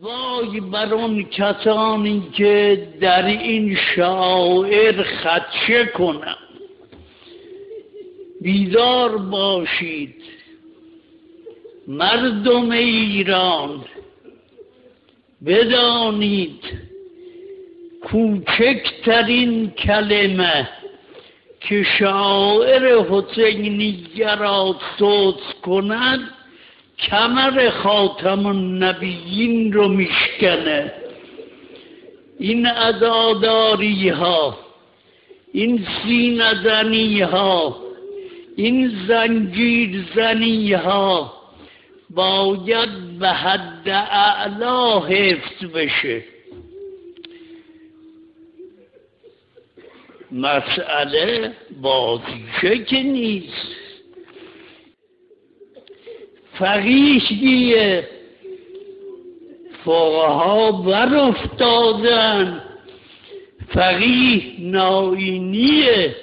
وای بر آن کسانی که در این شعائر خدشه کنند. بیدار باشید مردم ایران، بدانید کوچکترین کلمه که شاعر حسینیه را سوز کند کمر خاتم النبیین رو میشکنه. این عزاداری ها، این سینه زنی ها، این زنجیر زنی ها باید به حد اعلا حفظ بشه. مسئله بازیشه که نیست. فقیهی فقها بر افتادن، فقیه ناینیه،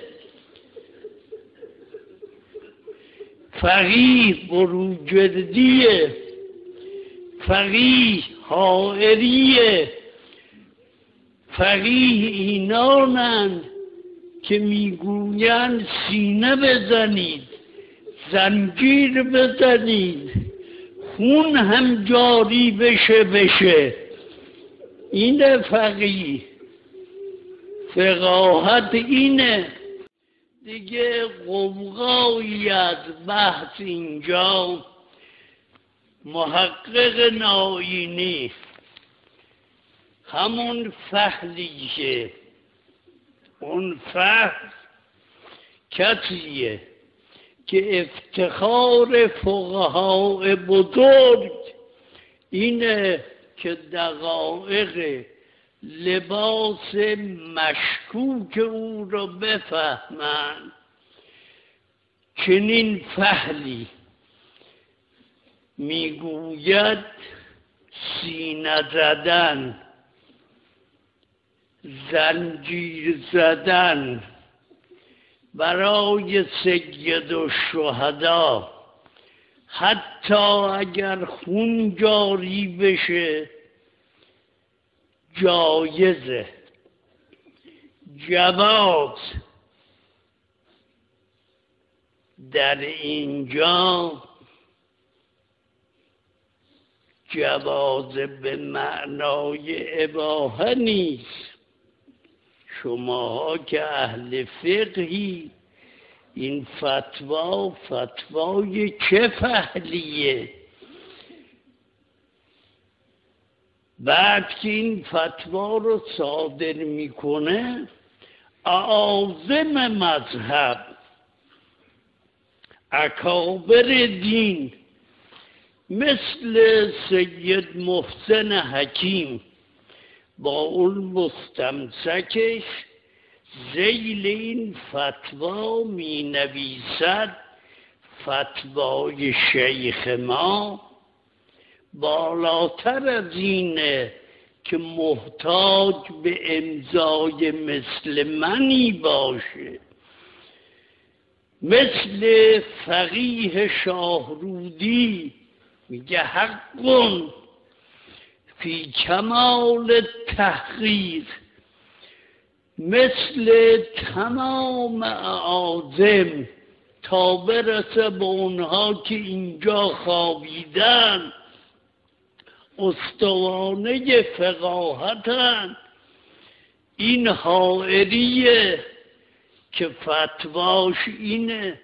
فقیه بروجردیه، فقیه حائریه، فقیه اینانند که میگویند سینه بزنید، زنجیر بزنید، خون هم جاری بشه. این فقیه، فقاهت اینه دیگه. قوقایی از بحث اینجا. محقق ناینی همون فهلی که اون فهل کسیه که افتخار فقهای بزرگ اینه که دقایق لباس مشکوک او را بفهمند. چنین فهلی میگوید سینه زدن، زنجیر زدن برای سید الشهدا حتی اگر خون جاری بشه جایزه، جواز. در اینجا جواز به معنای اباحه نیست. شما که اهل فقهی، این فتوای چه فهلیه؟ بعد که این فتوا رو صادر میکنه اعاظم مذهب، اکابر دین مثل سید محسن حکیم با اون مستمسکش ذیل این فتوا می نویسد فتوای شیخ ما بالاتر از اینه که محتاج به امضای مثل منی باشه. مثل فقیه شاهرودی میگه حقٌ فی کمال تحقیر، مثل تمام اعاظم تا برسه به اونها که اینجا خوابیدن استوانه فقاهتن. این حائریه که فتواش اینه